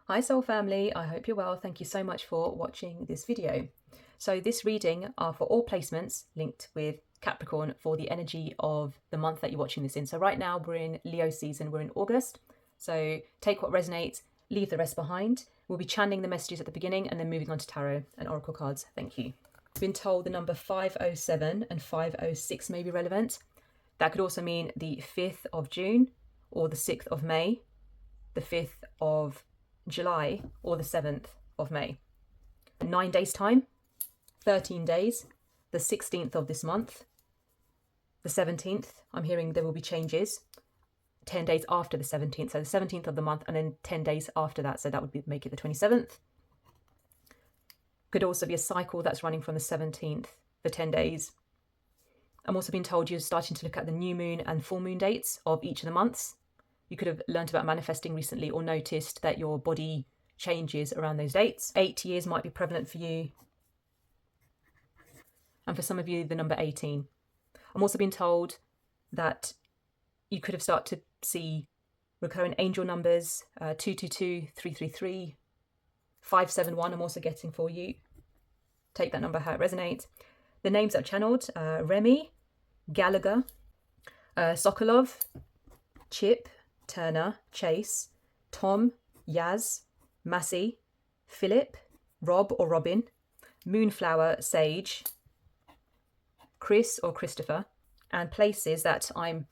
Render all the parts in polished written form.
Hi Soul Family, I hope you're well. Thank you so much for watching this video. So this reading are for all placements linked with Capricorn for the energy of the month that you're watching this in. So right now we're in Leo season, we're in August. So take what resonates, leave the rest behind. We'll be channeling the messages at the beginning and then moving on to tarot and oracle cards. Thank you. I've been told the number 507 and 506 may be relevant. That could also mean the 5th of June or the 6th of May, the 5th of July or the 7th of May. 9 days time, 13 days, the 16th of this month, the 17th, I'm hearing there will be changes, 10 days after the 17th, so the 17th of the month and then 10 days after that, so that would make it the 27th. Could also be a cycle that's running from the 17th for 10 days. I'm also being told you're starting to look at the new moon and full moon dates of each of the months. You could have learned about manifesting recently or noticed that your body changes around those dates. 8 years might be prevalent for you. And for some of you, the number 18. I'm also being told that you could have started to see recurring angel numbers, 222, 333, 571 I'm also getting for you. Take that number how it resonates. The names that are channeled, Remy, Gallagher, Sokolov, Chip, Turner, Chase, Tom, Yaz, Massey, Philip, Rob or Robin, Moonflower, Sage, Chris or Christopher, and places that I've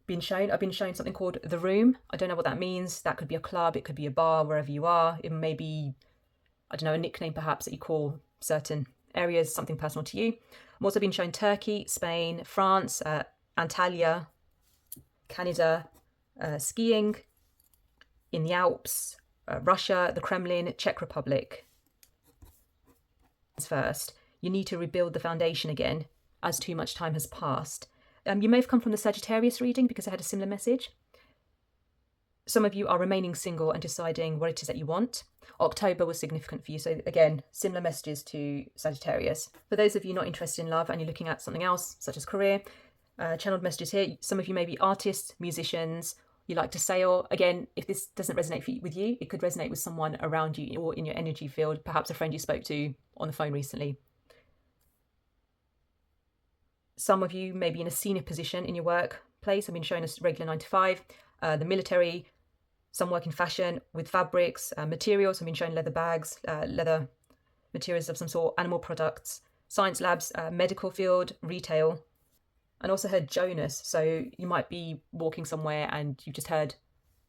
been shown something called The Room. I don't know what that means. That could be a club, it could be a bar, wherever you are. It may be, I don't know, a nickname perhaps that you call certain areas, something personal to you. I'm also being shown Turkey, Spain, France, Antalya, Canada, skiing in the Alps, Russia, the Kremlin, Czech Republic. First, you need to rebuild the foundation again as too much time has passed. You may have come from the Sagittarius reading because I had a similar message. Some of you are remaining single and deciding what it is that you want. October was significant for you, so again, similar messages to Sagittarius. For those of you not interested in love and you're looking at something else, such as career, channeled messages here. Some of you may be artists, musicians, you like to sail. Again, if this doesn't resonate with you, it could resonate with someone around you or in your energy field, perhaps a friend you spoke to on the phone recently. Some of you may be in a senior position in your workplace. I've been showing us regular 9 to 5, the military, some work in fashion with fabrics, materials. I've been showing leather bags, leather materials of some sort, animal products, science labs, medical field, retail. And also heard Jonas, so you might be walking somewhere and you just heard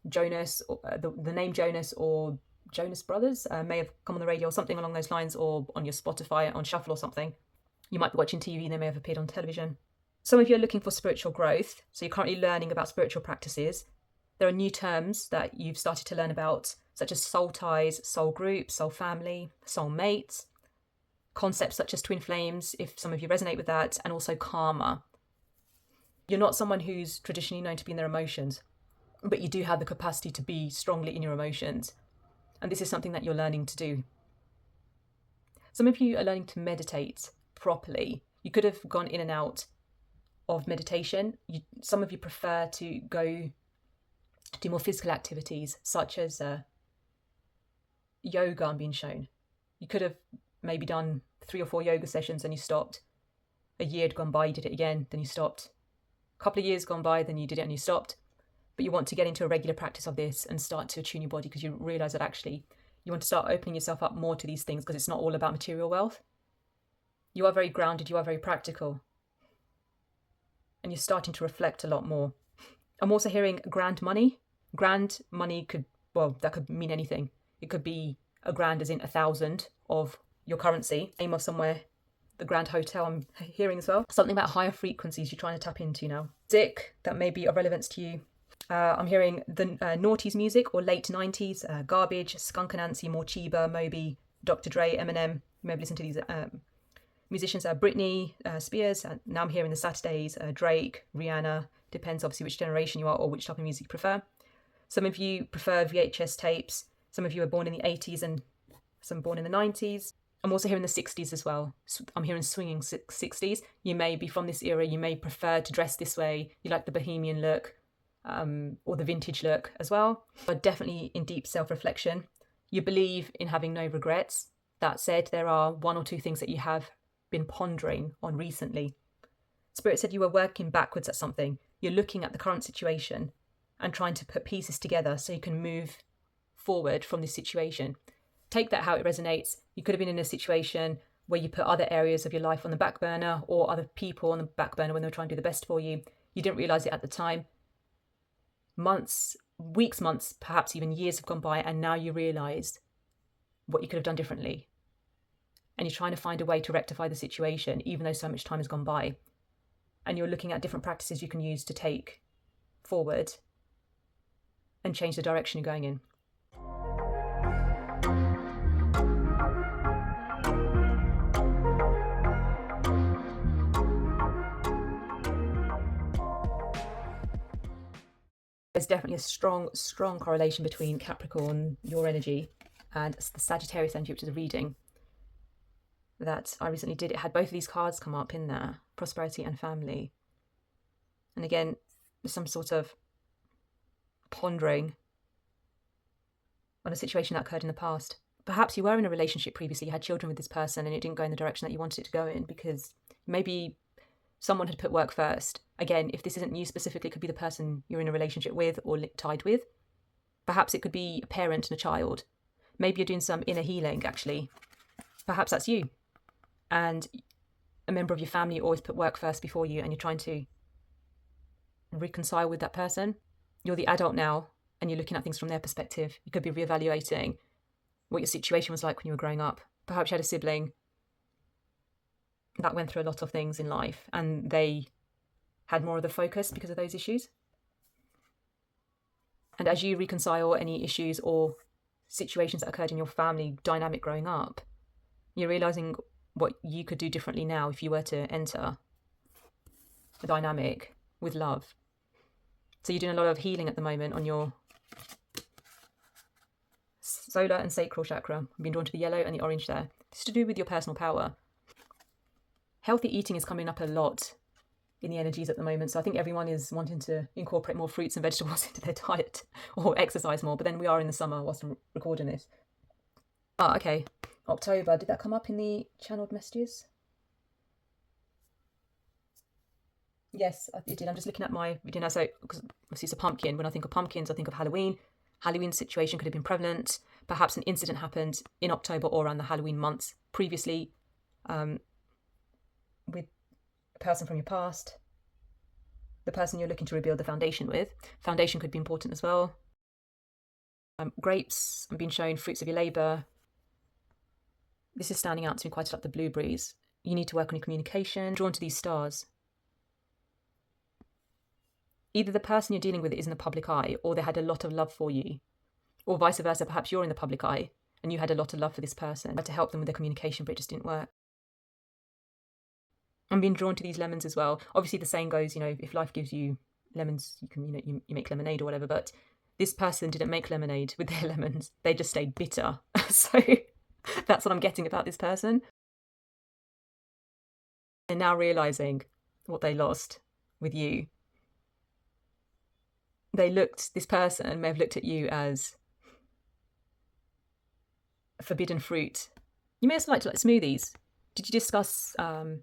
Jonas, or, the name Jonas or Jonas Brothers may have come on the radio or something along those lines, or on your Spotify on shuffle or something. You might be watching TV and they may have appeared on television. Some of you are looking for spiritual growth, so you're currently learning about spiritual practices. There are new terms that you've started to learn about, such as soul ties, soul group, soul family, soul mates, concepts such as twin flames, if some of you resonate with that, and also karma. You're not someone who's traditionally known to be in their emotions, but you do have the capacity to be strongly in your emotions. And this is something that you're learning to do. Some of you are learning to meditate properly. You could have gone in and out of meditation. Some of you prefer to go do more physical activities, such as yoga, I'm being shown. You could have maybe done 3 or 4 yoga sessions and you stopped. A year had gone by, you did it again, then you stopped. Couple of years gone by, then you did it and you stopped. But you want to get into a regular practice of this and start to attune your body, because you realize that actually you want to start opening yourself up more to these things, because it's not all about material wealth. You are very grounded, you are very practical, and you're starting to reflect a lot more. I'm also hearing grand money. Grand money could, well, that could mean anything. It could be a grand as in 1,000 of your currency, name of somewhere. The Grand Hotel I'm hearing as well. Something about higher frequencies you're trying to tap into now. Music that may be of relevance to you. I'm hearing the noughties music or late 90s, Garbage, Skunk Anansi, Morcheeba, Moby, Dr. Dre, Eminem. You may have listened to these musicians, Britney Spears. Now I'm hearing the Saturdays, Drake, Rihanna. Depends obviously which generation you are or which type of music you prefer. Some of you prefer VHS tapes. Some of you were born in the 80s and some born in the 90s. I'm also hearing the 60s as well. I'm hearing swinging 60s. You may be from this era. You may prefer to dress this way. You like the bohemian look or the vintage look as well. But definitely in deep self-reflection. You believe in having no regrets. That said, there are 1 or 2 things that you have been pondering on recently. Spirit said you were working backwards at something. You're looking at the current situation and trying to put pieces together so you can move forward from this situation. Take that how it resonates. You could have been in a situation where you put other areas of your life on the back burner, or other people on the back burner when they were trying to do the best for you. You didn't realize it at the time. Months, weeks, months, perhaps even years have gone by, and now you realize what you could have done differently. And you're trying to find a way to rectify the situation, even though so much time has gone by. And you're looking at different practices you can use to take forward and change the direction you're going in. There's definitely a strong correlation between Capricorn, your energy, and the Sagittarius energy, which is a reading that I recently did. It had both of these cards come up in there, prosperity and family. And again, there's some sort of pondering on a situation that occurred in the past. Perhaps you were in a relationship previously, you had children with this person, and it didn't go in the direction that you wanted it to go in because maybe someone had put work first. Again, if this isn't you specifically, it could be the person you're in a relationship with or tied with. Perhaps it could be a parent and a child. Maybe you're doing some inner healing, actually. Perhaps that's you. And a member of your family always put work first before you, and you're trying to reconcile with that person. You're the adult now, and you're looking at things from their perspective. You could be reevaluating what your situation was like when you were growing up. Perhaps you had a sibling that went through a lot of things in life, and they had more of the focus because of those issues. And as you reconcile any issues or situations that occurred in your family dynamic growing up, you're realizing what you could do differently now if you were to enter a dynamic with love. So you're doing a lot of healing at the moment on your solar and sacral chakra. I've been drawn to the yellow and the orange there. It's to do with your personal power. Healthy eating is coming up a lot in the energies at the moment. So I think everyone is wanting to incorporate more fruits and vegetables into their diet or exercise more. But then we are in the summer whilst I'm recording this. Ah, okay. October. Did that come up in the channeled messages? Yes, it did. I'm just looking at my video now. So, because obviously it's a pumpkin. When I think of pumpkins, I think of Halloween. Halloween situation could have been prevalent. Perhaps an incident happened in October or around the Halloween months previously with a person from your past, the person you're looking to rebuild the foundation with. Foundation could be important as well. Grapes, I'm being shown fruits of your labour. This is standing out to me quite a lot, the blueberries. You need to work on your communication. Drawn to these stars. Either the person you're dealing with is in the public eye, or they had a lot of love for you. Or vice versa, perhaps you're in the public eye and you had a lot of love for this person. But to help them with their communication, but it just didn't work. I'm being drawn to these lemons as well. Obviously the saying goes, if life gives you lemons, you can, you make lemonade or whatever. But this person didn't make lemonade with their lemons. They just stayed bitter. So that's what I'm getting about this person. They're now realizing what they lost with you. This person may have looked at you as a forbidden fruit. You may also like smoothies. Did you discuss a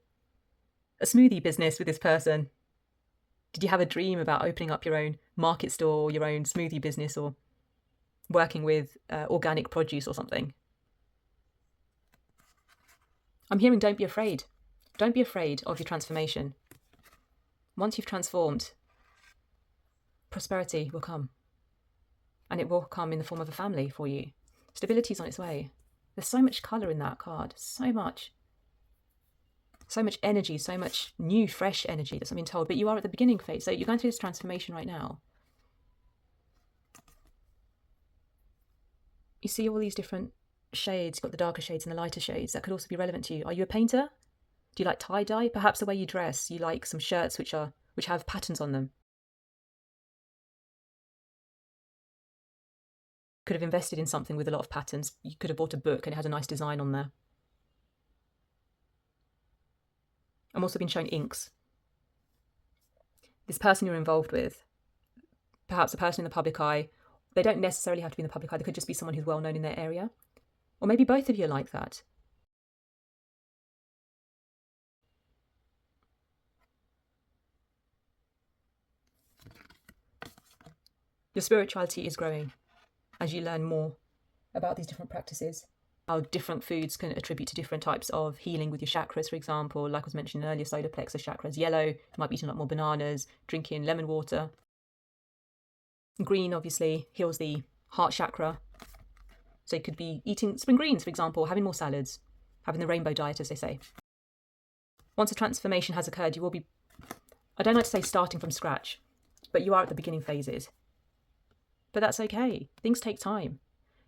smoothie business with this person? Did you have a dream about opening up your own market store, or your own smoothie business, or working with organic produce or something? I'm hearing don't be afraid. Don't be afraid of your transformation. Once you've transformed, prosperity will come. And it will come in the form of a family for you. Stability is on its way. There's so much colour in that card. So much. So much energy, so much new, fresh energy that's being told. But you are at the beginning phase. So you're going through this transformation right now. You see all these different shades. You've got the darker shades and the lighter shades. That could also be relevant to you. Are you a painter? Do you like tie-dye? Perhaps the way you dress. You like some shirts which have patterns on them. Could have invested in something with a lot of patterns. You could have bought a book and it had a nice design on there. I'm also being shown inks. This person you're involved with, perhaps a person in the public eye, They don't necessarily have to be in the public eye. They could just be someone who's well known in their area. Or maybe both of you are like that. Your spirituality is growing as you learn more about these different practices, how different foods can attribute to different types of healing with your chakras, for example. Like I was mentioning earlier, solar plexus chakra is yellow. You might be eating a lot more bananas, drinking lemon water. Green, obviously, heals the heart chakra. So you could be eating spring greens, for example, having more salads, having the rainbow diet, as they say. Once a transformation has occurred, you will be, I don't like to say starting from scratch, but you are at the beginning phases. But that's okay. Things take time.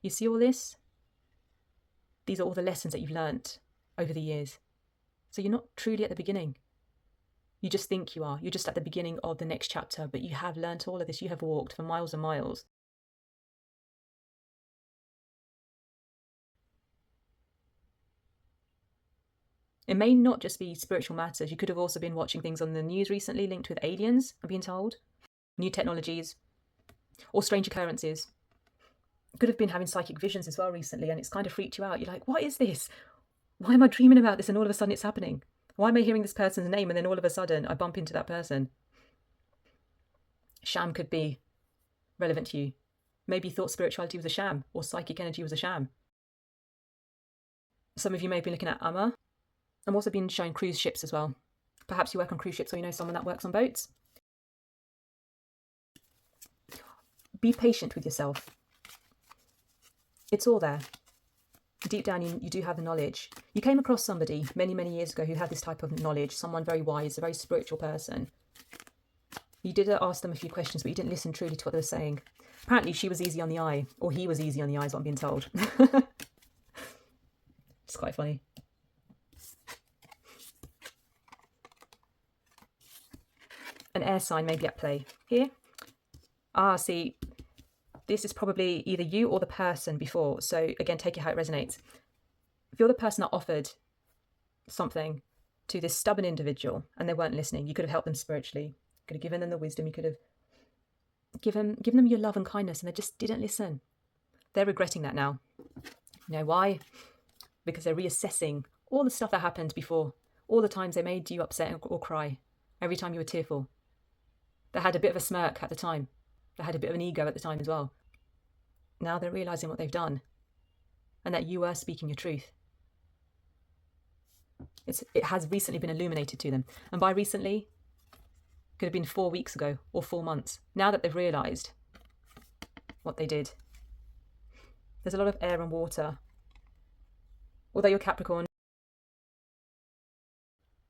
You see all this? These are all the lessons that you've learnt over the years. So you're not truly at the beginning. You just think you are. You're just at the beginning of the next chapter, but you have learnt all of this. You have walked for miles and miles. It may not just be spiritual matters. You could have also been watching things on the news recently linked with aliens, I'm being told. New technologies. Or strange occurrences. You could have been having psychic visions as well recently, and it's kind of freaked you out. You're like, what is this? Why am I dreaming about this and all of a sudden it's happening? Why am I hearing this person's name and then all of a sudden I bump into that person? Sham could be relevant to you. Maybe you thought spirituality was a sham or psychic energy was a sham. Some of you may have been looking at Amma. I've also been showing cruise ships as well. Perhaps you work on cruise ships or you know someone that works on boats. Be patient with yourself. It's all there. Deep down, you do have the knowledge. You came across somebody many, many years ago who had this type of knowledge, someone very wise, a very spiritual person. You did ask them a few questions, but you didn't listen truly to what they were saying. Apparently, she was easy on the eye, or he was easy on the eye, is what I'm being told. It's quite funny. An air sign may be at play here. See, this is probably either you or the person before. So again, take it how it resonates. If you're the person that offered something to this stubborn individual and they weren't listening, you could have helped them spiritually. You could have given them the wisdom. You could have given them your love and kindness, and they just didn't listen. They're regretting that now. You know why? Because they're reassessing all the stuff that happened before, all the times they made you upset or cry, every time you were tearful. They had a bit of a smirk at the time. They had a bit of an ego at the time as well. Now they're realising what they've done and that you were speaking your truth. It has recently been illuminated to them. And by recently, it could have been 4 weeks ago or 4 months. Now that they've realised what they did. There's a lot of air and water. Although you're Capricorn,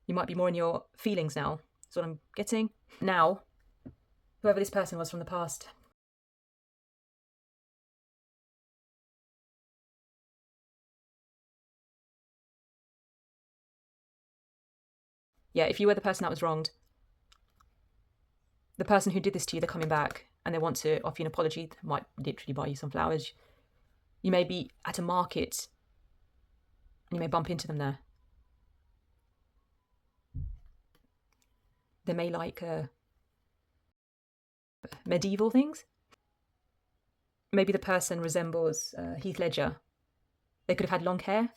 you might be more in your feelings now. That's what I'm getting. Now, whoever this person was from the past, yeah, if you were the person that was wronged, the person who did this to you, they're coming back and they want to offer you an apology. They might literally buy you some flowers. You may be at a market and you may bump into them there. They may like medieval things. Maybe the person resembles Heath Ledger. They could have had long hair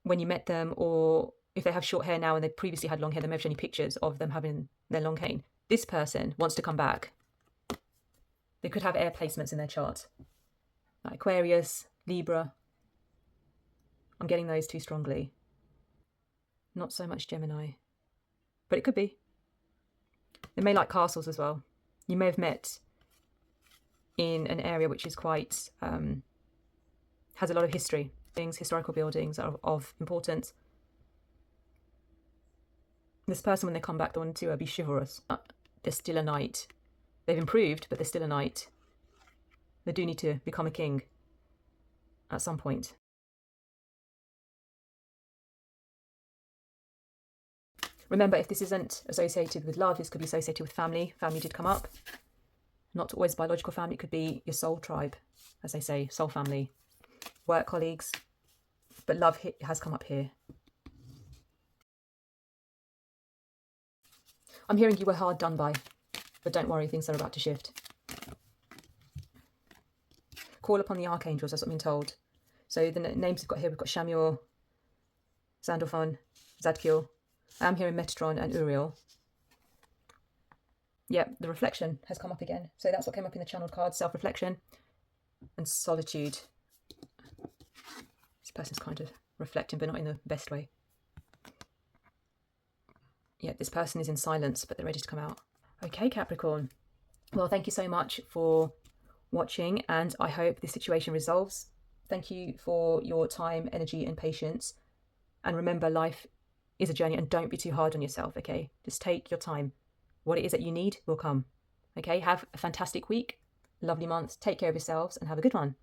when you met them, or if they have short hair now and they previously had long hair, they may have shown you pictures of them having their long hair. This person wants to come back. They could have air placements in their chart. Like Aquarius, Libra. I'm getting those too strongly. Not so much Gemini. But it could be. They may like castles as well. You may have met in an area which is quite, has a lot of history. Things, historical buildings are of importance. This person, when they come back, they want to be chivalrous. They're still a knight. They've improved, but they're still a knight. They do need to become a king at some point. Remember, if this isn't associated with love, this could be associated with family. Family did come up. Not always biological family. It could be your soul tribe, as they say, soul family, work colleagues. But love has come up here. I'm hearing you were hard done by, but don't worry, things are about to shift. Call upon the archangels, that's what I'm being told. So the names we've got here, we've got Shamur, Sandalphon, Zadkiel. I'm hearing Metatron and Uriel. Yep, the reflection has come up again. So that's what came up in the channeled card, self-reflection and solitude. This person's kind of reflecting, but not in the best way. Yeah, this person is in silence, but they're ready to come out. Okay, Capricorn. Well, thank you so much for watching, and I hope this situation resolves. Thank you for your time, energy, and patience. And remember, life is a journey, and don't be too hard on yourself, okay? Just take your time. What it is that you need will come. Okay, have a fantastic week, lovely month, take care of yourselves, and have a good one.